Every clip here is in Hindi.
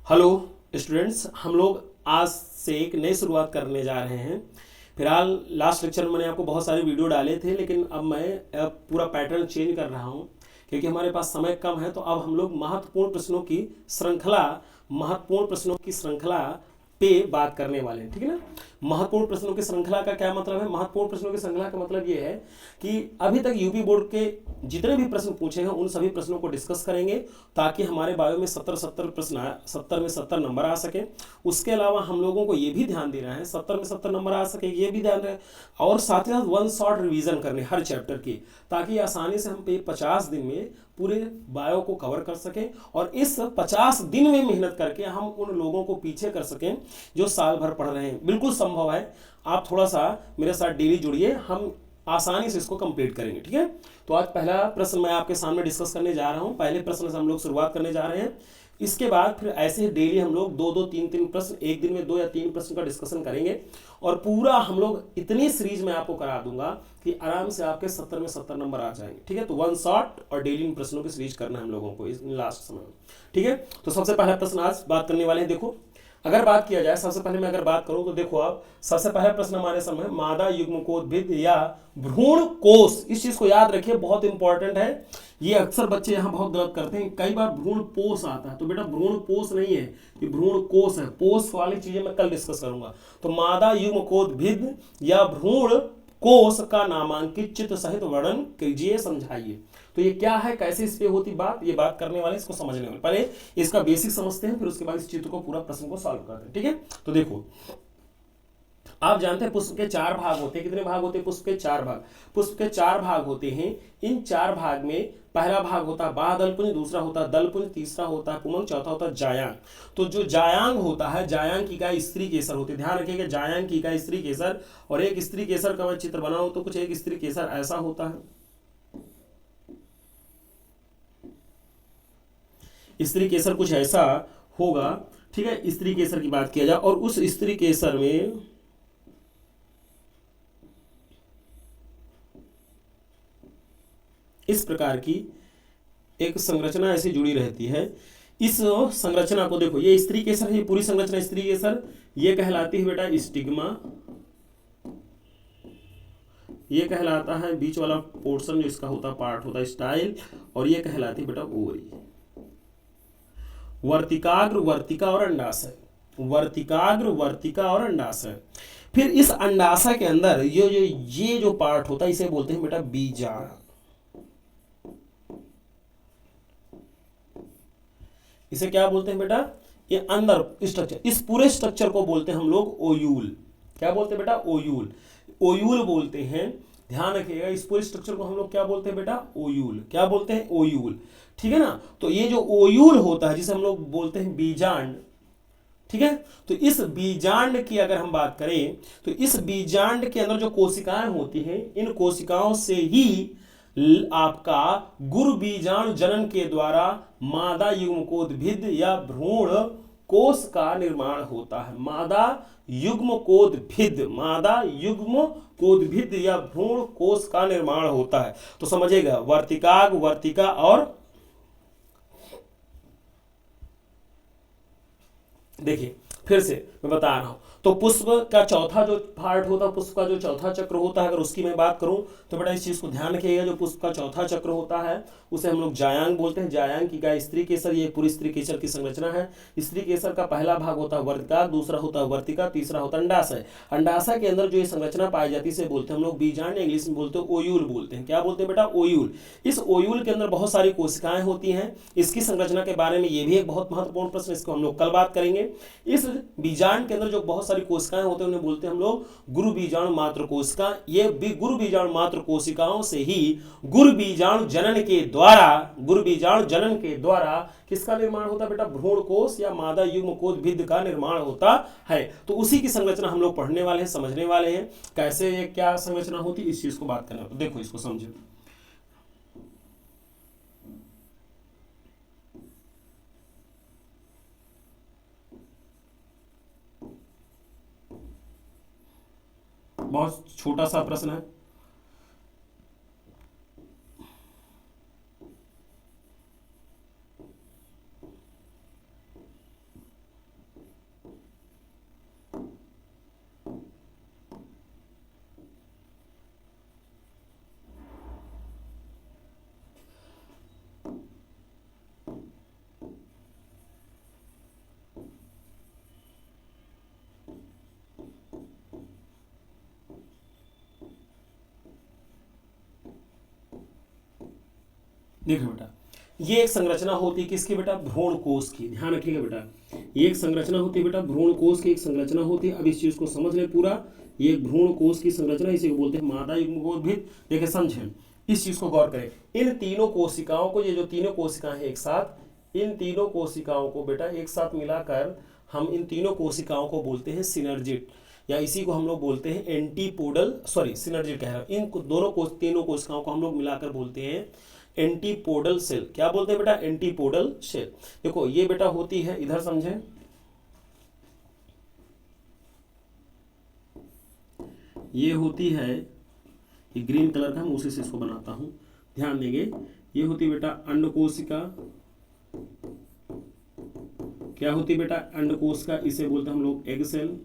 हेलो स्टूडेंट्स, हम लोग आज से एक नई शुरुआत करने जा रहे हैं। फिलहाल लास्ट लेक्चर में मैंने आपको बहुत सारे वीडियो डाले थे, लेकिन अब पूरा पैटर्न चेंज कर रहा हूँ क्योंकि हमारे पास समय कम है। तो अब हम लोग महत्वपूर्ण प्रश्नों की श्रृंखला पे बात करने वाले हैं, ठीक है ना। महत्वपूर्ण प्रश्नों की श्रृंखला का क्या मतलब है? महत्वपूर्ण प्रश्नों की श्रृंखला का मतलब ये है कि अभी तक यूपी बोर्ड के जितने भी प्रश्न पूछे हैं उन सभी प्रश्नों को डिस्कस करेंगे, ताकि हमारे बायो में 70 प्रश्न 70 में 70 नंबर आ सके। उसके अलावा हम लोगों को ये भी ध्यान देना है 70 में 70 नंबर आ सके, ये भी ध्यान रहे। और साथ ही साथ वन शॉट रिवीजन करने हर चैप्टर की, ताकि आसानी से हम 50 दिन में पूरे बायो को कवर कर सकें और इस 50 दिन में मेहनत करके हम उन लोगों को पीछे कर सकें जो साल भर पढ़ रहे हैं। बिल्कुल संभव है, आप थोड़ा सा मेरे साथ डेली जुड़िए, हम आसानी से इसको कंप्लीट करेंगे, ठीक है। तो आज पहला प्रश्न मैं आपके सामने डिस्कस करने जा रहा हूं। पहले प्रश्न से हम लोग शुरुआत करने जा रहे हैं। इसके बाद फिर ऐसे ही डेली हम लोग दो दो तीन तीन प्रश्न, एक दिन में 2 या 3 प्रश्न का डिस्कशन करेंगे और पूरा हम लोग इतनी सीरीज में आपको करा दूंगा कि आराम से आपके 70 में 70 नंबर आ जाएंगे, ठीक है। तो वन शॉट और डेली इन प्रश्नों की सीरीज करना है हम लोगों को इस लास्ट समय में, ठीक है। तो सबसे पहला प्रश्न आज बात करने वाले हैं। देखो, अगर बात किया जाए, सबसे पहले मैं अगर बात करूं तो देखो, आप सबसे पहला प्रश्न हमारे सामने मादा युग्मकोद्भिद या भ्रूण कोष। इस चीज को याद रखिए, बहुत इंपॉर्टेंट है। ये अक्सर बच्चे यहाँ बहुत गलत करते हैं, कई बार भ्रूण पोष आता है, तो बेटा भ्रूण पोष नहीं है, ये भ्रूण कोष है। पोष वाली चीजें मैं कल डिस्कस करूंगा। तो मादा युग्मकोद्भिद या भ्रूण कोष का नामांकित चित्र सहित वर्णन कीजिए, समझाइए। तो ये क्या है, कैसे इस पे होती बात, ये बात करने वाले, इसको समझने वाले। पहले इसका बेसिक समझते हैं, फिर उसके बाद इस चित्र को पूरा प्रश्न को सॉल्व करते हैं, ठीक है। तो देखो, आप जानते हैं पुष्प के 4 भाग होते हैं। कितने भाग होते हैं? पुष्प के 4 भाग। पुष्प के 4 भाग होते हैं। इन 4 भाग में पहला भाग होता है बाह्यदलपुंज, दूसरा होता है दलपुंज, तीसरा होता है पुंज, चौथा होता है जायांग। तो जो जायांग होता है, जायांग की इकाई स्त्री केसर होती है। ध्यान रखिएगा, जायांग की इकाई स्त्री केसर। और एक स्त्री केसर का मैं चित्र बनाऊं तो कुछ एक स्त्री केसर ऐसा होता है। स्त्री केसर कुछ ऐसा होगा, ठीक है। स्त्री केसर की बात किया जाए और उस स्त्री केसर में इस प्रकार की एक संरचना ऐसी जुड़ी रहती है। इस संरचना को देखो, ये स्त्री केसर है, ये पूरी संरचना स्त्री केसर, ये कहलाती है बेटा स्टिग्मा, ये कहलाता है बीच वाला पोर्शन जो इसका होता पार्ट होता है स्टाइल, और ये कहलाती है बेटा ओवरी। वर्तिकाग्र, वर्तिका और अंडाशय, वर्तिकाग्र, वर्तिका और अंडाशय। फिर इस अंडाशय के अंदर ये जो पार्ट होता है इसे बोलते हैं बेटा बीजांड। इसे क्या बोलते हैं बेटा? ये अंदर स्ट्रक्चर, इस पूरे स्ट्रक्चर को बोलते हैं हम लोग ओयूल। क्या बोलते हैं बेटा? ओयूल। ओयूल बोलते हैं। ध्यान रखिएगा, इस पूरे स्ट्रक्चर को हम लोग क्या बोलते हैं बेटा? ओयूल। क्या बोलते हैं? ओयूल, ठीक है ना। तो ये जो ओयूल होता है जिसे हम लोग बोलते हैं बीजांड, ठीक है। तो इस बीजांड की अगर हम बात करें तो इस बीजांड के अंदर जो कोशिकाएं होती हैं, इन कोशिकाओं से ही आपका गुरु बीजाणु जनन के द्वारा मादा युग्मकोद्भिद या भ्रूण कोष का निर्माण होता है। मादा युग्मकोद्भिद, मादा युग्मकोद्भिद या भ्रूण कोष का निर्माण होता है। तो समझिएगा, वर्तिकाग, वर्तिका और देखिए फिर से मैं बता रहा हूं। तो पुष्प का चौथा जो पार्ट होता है, पुष्प का जो चौथा चक्र होता है, अगर उसकी मैं बात करूं तो बेटा इस चीज को ध्यान रखिएगा, जो पुष्प का चौथा चक्र होता है उसे हम लोग जायांग बोलते हैं। जायांग की गाय स्त्री केसर, ये पूरी स्त्री केसर की संरचना है। स्त्री केसर का पहला भाग होता है वर्तिका, दूसरा होता है वर्तिका, तीसरा होता है अंडाशय। अंडाशय के अंदर जो ये संरचना पाई जाती है बोलते हैं हम लोग बीजांड, इंग्लिश में बोलते हैं ओयूल बोलते हैं। क्या बोलते हैं बेटा? ओयूल। इस ओयूल के अंदर बहुत सारी कोशिकाएं होती हैं। इसकी संरचना के बारे में ये भी एक बहुत महत्वपूर्ण प्रश्न, इसको हम लोग कल बात करेंगे। इस बीजांड के अंदर जो बहुत सारी कोशिकाएं होते हैं उन्हें बोलते हैं हम लोग गुरु बीजाणु मात्र कोशिका। ये गुरु बीजाणु मात्र कोशिकाओं से ही गुरु बीजाणु जनन के द्वारा, गुरु बीजाणु जनन के द्वारा किसका निर्माण होता है बेटा? भ्रूण कोष या मादा युग्मकोद्भिद का निर्माण होता है। तो उसी की संरचना हम लोग पढ़ने वाले हैं, समझने वाले हैं कैसे ये क्या संरचना होती है, इस चीज को बात करना। तो देखो इसको समझो। बहुत छोटा सा प्रश्न है। देखो बेटा, ये एक संरचना होती है किसकी बेटा, भ्रूण कोश की, ध्यान रखिएगा बेटा, ये एक संरचना होती है बेटा, भ्रूण कोश की एक संरचना होती है। अब इस चीज को समझ ले पूरा, ये एक भ्रूण कोश की संरचना, इसी को बोलते हैं मादा युग्मकोद्भिद। देखिए समझें, इस चीज को गौर करें, इन तीनों कोशिकाओं को, ये जो तीनों कोशिकाएं हैं एक साथ, इन तीनों कोशिकाओं को बेटा एक साथ मिलाकर हम इन तीनों कोशिकाओं को बोलते हैं सिनर्जिड, या इसी को हम लोग बोलते हैं एंटीपोडल, सॉरी सिनर्जिड कह रहा हूं, इन दोनों तीनों कोशिकाओं को हम लोग मिलाकर बोलते हैं एंटीपोडल सेल। क्या बोलते हैं बेटा, एंटीपोडल सेल। देखो ये बेटा होती है, इधर समझें, ये होती है, ये ग्रीन कलर का, मैं उसी से इसको बनाता हूं, ध्यान देंगे, ये होती बेटा अंड कोशिका। क्या होती बेटा, अंड कोशिका, इसे बोलते हैं हम लोग एग सेल।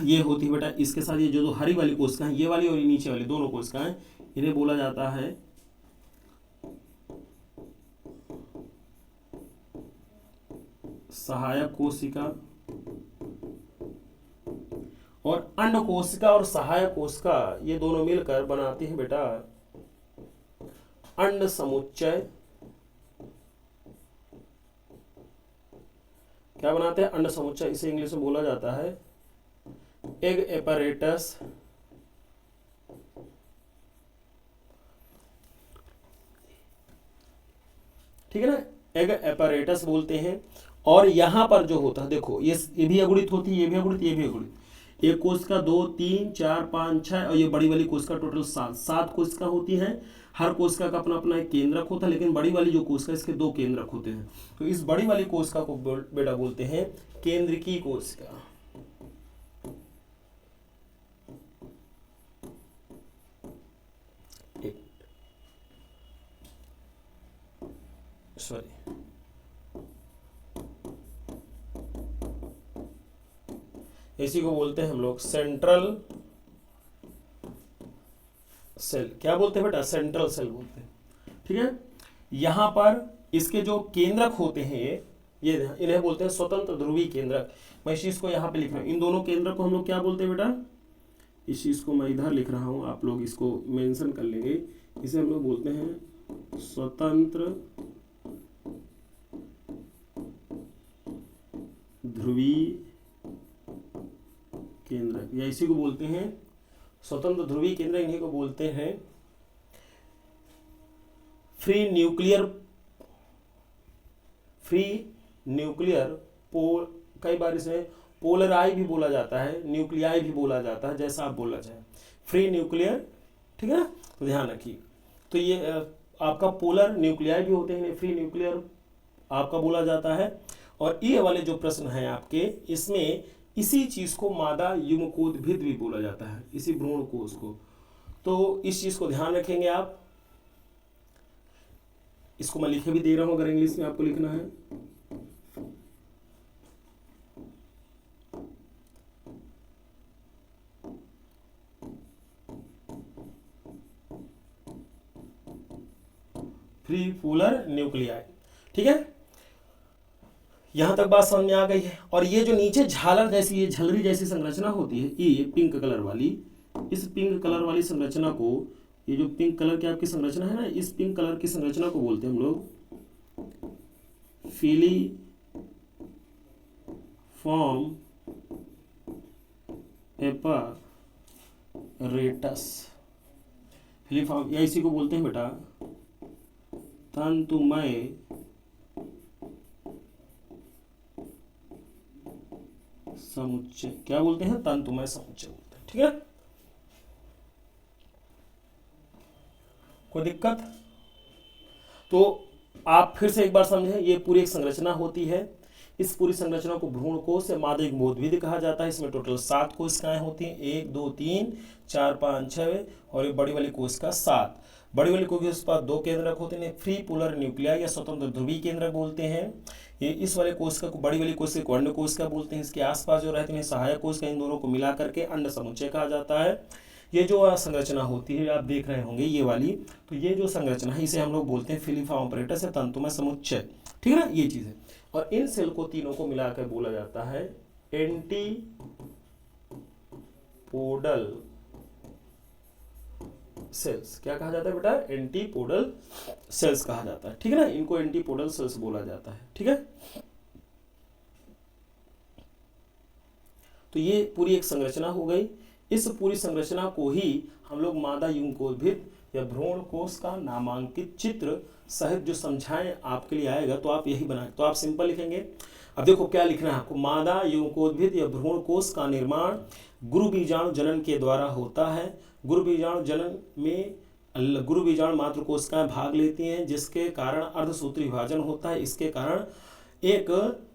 ये होती है बेटा, इसके साथ ये जो हरी वाली कोशिका है, ये वाली और ये नीचे वाली दोनों कोशिकाएं, इन्हें बोला जाता है सहायक कोशिका। और अंड कोशिका और सहायक कोशिका ये दोनों मिलकर बनाती हैं बेटा अंड समुच्चय। क्या बनाते हैं, अंड समुच्चय, इसे इंग्लिश में बोला जाता है एग एपैरेटस। ठीक है ना, एग एपैरेटस बोलते हैं। और यहां पर जो होता है, देखो ये भी अगुणित होती है, ये भी अगुणित, ये भी अगुणित, एक कोशिका 2 3 4 5 6 और ये बड़ी वाली कोशिका टोटल 7 कोशिका होती है। हर कोशिका का अपना अपना एक केंद्रक होता है, लेकिन बड़ी वाली जो कोशिका इसके 2 केंद्रक होते हैं। तो इस बड़ी वाली कोशिका को बेटा बोलते हैं केंद्रकीय कोशिका। सॉरी, इसी को बोलते हैं हम लोग सेंट्रल सेल। क्या बोलते हैं बेटा, सेंट्रल सेल बोलते हैं। ठीक है, यहां पर इसके जो केंद्रक होते हैं ये इन्हें बोलते हैं स्वतंत्र ध्रुवीय केंद्रक। मैं इस चीज को यहाँ पे लिख रहा हूँ, इन दोनों केंद्रक को हम लोग क्या बोलते हैं बेटा, इस चीज को मैं इधर लिख रहा हूँ, आप लोग इसको मेंशन कर लेंगे, इसे हम लोग बोलते हैं स्वतंत्र ध्रुवीय केंद्रक, या इसी को बोलते हैं स्वतंत्र ध्रुवीय केंद्र, इन्हीं को बोलते हैं फ्री न्यूक्लियर कई बार इसे पोलराई भी बोला जाता है, न्यूक्लियाई भी बोला जाता है, जैसा आप बोलना चाहें, फ्री न्यूक्लियर। ठीक है ना, तो ध्यान रखिए। तो ये आपका पोलर न्यूक्लियाई भी होते हैं, फ्री न्यूक्लियर आपका बोला जाता है। और ये वाले जो प्रश्न हैं आपके, इसमें इसी चीज को मादा युग्मकोद्भिद भी बोला जाता है, इसी भ्रूण कोश को। तो इस चीज को ध्यान रखेंगे आप। इसको मैं लिखे भी दे रहा हूं, अगर इंग्लिश में आपको लिखना है। Free polar nuclei. ठीक है, यहां तक बात समझ में आ गई है। और ये जो नीचे झालर जैसी, ये झलरी जैसी संरचना होती है, ये पिंक कलर वाली, इस पिंक कलर वाली संरचना को, ये जो पिंक कलर की आपकी संरचना है ना, इस पिंक कलर की संरचना को बोलते हैं हम लोग फिलीफॉर्म एपैरेटस। फिलीफॉर्म, या इसी को बोलते हैं बेटा तंतुमय समुच्चय। क्या बोलते हैं, तंतुमय समुच्चय बोलते हैं। ठीक है, कोई दिक्कत? तो आप फिर से एक बार समझें, ये पूरी एक संरचना होती है। इस पूरी संरचना को भ्रूण कोश या मादा युग्मकोद्भिद कहा जाता है। इसमें टोटल 7 कोशिकाएं होती हैं, 1 2 3 4 5 6, और ये बड़ी वाली कोशिका 7। बड़ी वाली कोशिका के पास 2 केंद्रक होते हैं, फ्री पोलर न्यूक्लियाई या स्वतंत्र ध्रुवीय केंद्रक बोलते हैं। ये इस वाले कोशिका को, बड़ी वाली कोशिका को अंड कोशिका बोलते हैं। इसके आसपास जो रहते हैं सहायक कोशिका, इन दोनों को मिला करके अंड समुच्चय कहा जाता है। ये जो संरचना होती है आप देख रहे होंगे ये वाली, तो ये जो संरचना है इसे हम लोग बोलते हैं फिलीफॉर्म एपैरेटस या तंतुमय समुच्चय। ठीक है ना, ये चीज है। और इन सेल को तीनों को मिलाकर बोला जाता है एंटीपोडल सेल्स। क्या कहा जाता है बेटा? एंटीपोडल सेल्स कहा जाता है, ठीक है ना, इनको एंटीपोडल सेल्स बोला जाता है, ठीक है। तो ये पूरी एक संरचना हो गई। इस पूरी संरचना को ही हम लोग मादा युग्मकोद्भिद या भ्रूण कोश का नामांकित चित्र सहित जो समझाएं आपके लिए आएगा, तो आप यही बनाए। तो आप सिंपल लिखेंगे। अब देखो क्या लिखना है आपको, मादा युग्मकोद्भिद या भ्रूण कोश का निर्माण गुरु बीजाणु जनन के द्वारा होता है। गुरु बीजाणु जनन में गुरु बीजाणु मातृ कोशिकाएं भाग लेती हैं, जिसके कारण अर्धसूत्री विभाजन होता है। इसके कारण एक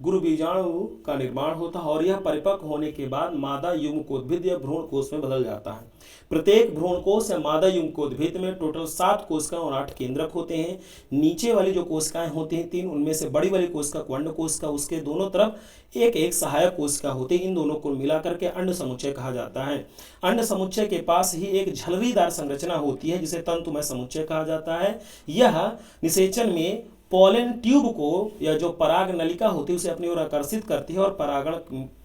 गुरु बीजाणु का निर्माण होता है और यह परिपक्व होने के बाद मादा युग्मकोद्भिद या भ्रूण कोश में बदल जाता है। प्रत्येक भ्रूण कोश या मादा युग्मकोद्भिद में टोटल 7 कोशिकाएं और 8 केंद्रक होते हैं। नीचे वाली जो कोशिकाएं होती हैं 3, उनमें से बड़ी वाली कोशिका क्वंड कोशिका, उसके दोनों तरफ एक एक सहायक कोशिका होती है। इन दोनों को मिलाकर के अंड समुच्चय कहा जाता है। अंड समुच्चय के पास ही एक झलरीदार संरचना होती है जिसे तंतुमय समुच्चय कहा जाता है। यह निषेचन में पोलन ट्यूब को या जो पराग नलिका होती है उसे अपनी ओर आकर्षित करती है और परागण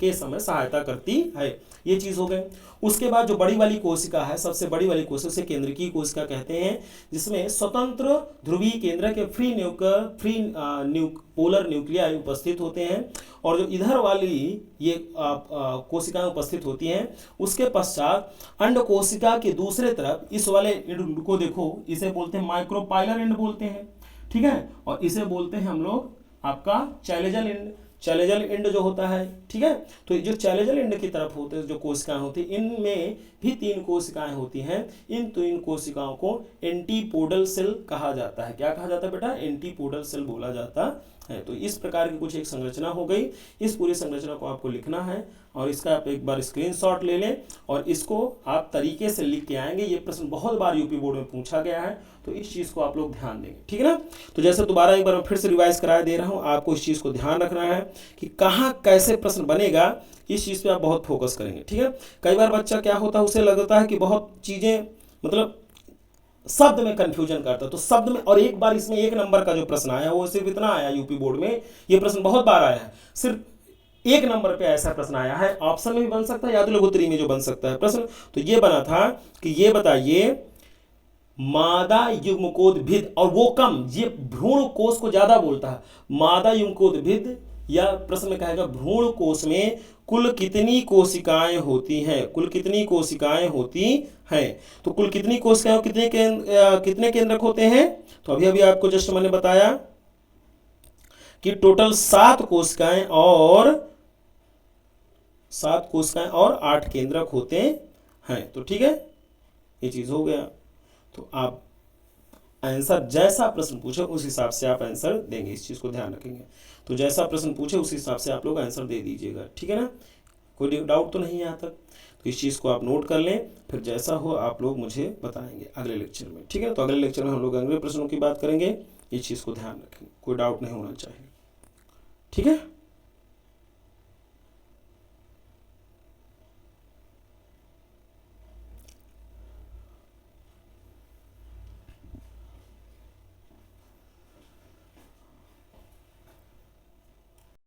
के समय सहायता करती है। ये चीज हो गई। उसके बाद जो बड़ी वाली कोशिका है, सबसे बड़ी वाली कोशिका से केंद्रकीय कोशिका कहते हैं, जिसमें स्वतंत्र ध्रुवीय केंद्र के पोलर न्यूक्लियाई उपस्थित होते हैं और जो इधर वाली ये कोशिकाएं उपस्थित होती हैं। उसके पश्चात अंड कोशिका के दूसरे तरफ इस वाले इंड को देखो, इसे बोलते हैं माइक्रोपाइलर इंड बोलते हैं, ठीक है, और इसे बोलते हैं हम लोग आपका चैलेजल इंड। चैलेजल इंड जो होता है, ठीक है, तो जो चैलेजल इंड की तरफ होते हैं जो कोशिकाएं होती हैं, इनमें भी 3 कोशिकाएं होती हैं। इन 3 कोशिकाओं को एंटीपोडल सेल कहा जाता है। क्या कहा जाता है बेटा? एंटीपोडल सेल बोला जाता है। तो इस प्रकार की कुछ एक संरचना हो गई। इस पूरी संरचना को आपको लिखना है और इसका आप एक बार स्क्रीनशॉट ले लें और इसको आप तरीके से लिख के आएंगे। ये प्रश्न बहुत बार यूपी बोर्ड में पूछा गया है, तो इस चीज़ को आप लोग ध्यान देंगे, ठीक है ना। तो जैसे दोबारा एक बार मैं फिर से रिवाइज करा दे रहा हूँ, आपको इस चीज़ को ध्यान रखना है कि कहाँ कैसे प्रश्न बनेगा, इस चीज़ पे आप बहुत फोकस करेंगे, ठीक है। कई बार बच्चा क्या होता है, उसे लगता है कि बहुत चीज़ें मतलब शब्द में कंफ्यूजन करता है, तो शब्द में, और एक बार इसमें 1 नंबर का जो प्रश्न आया वो सिर्फ इतना आया यूपी बोर्ड में, ये प्रश्न बहुत बार आया है, सिर्फ 1 नंबर पे ऐसा प्रश्न आया है। ऑप्शन में भी बन सकता है, याद लघुत्तरी में जो बन सकता है प्रश्न, तो ये बना था कि ये बताइए मादा युग्मकोद्भिद, और वो कम, ये भ्रूण कोश को ज्यादा बोलता है, मादा युग्मकोद्भिद या प्रश्न में कहेगा भ्रूण कोश में कुल कितनी कोशिकाएं होती हैं, कुल कितनी कोशिकाएं होती हैं। तो कुल कितनी कोशिकाएं, कितने केंद्रक होते हैं, तो अभी अभी आपको जस्ट मैंने बताया कि टोटल 7 कोशिकाएं और 8 केंद्रक होते हैं। तो ठीक है, ये चीज हो गया। तो आप आंसर जैसा प्रश्न पूछे उस हिसाब से आप आंसर देंगे, इस चीज को ध्यान रखेंगे। तो जैसा प्रश्न पूछे उस हिसाब से आप लोग आंसर दे दीजिएगा, ठीक है ना। कोई डाउट तो नहीं है यहाँ तक, तो इस चीज को आप नोट कर लें, फिर जैसा हो आप लोग मुझे बताएंगे अगले लेक्चर में, ठीक है। तो अगले लेक्चर में हम लोग अगले प्रश्नों की बात करेंगे, इस चीज को ध्यान रखेंगे, कोई डाउट नहीं होना चाहिए, ठीक है।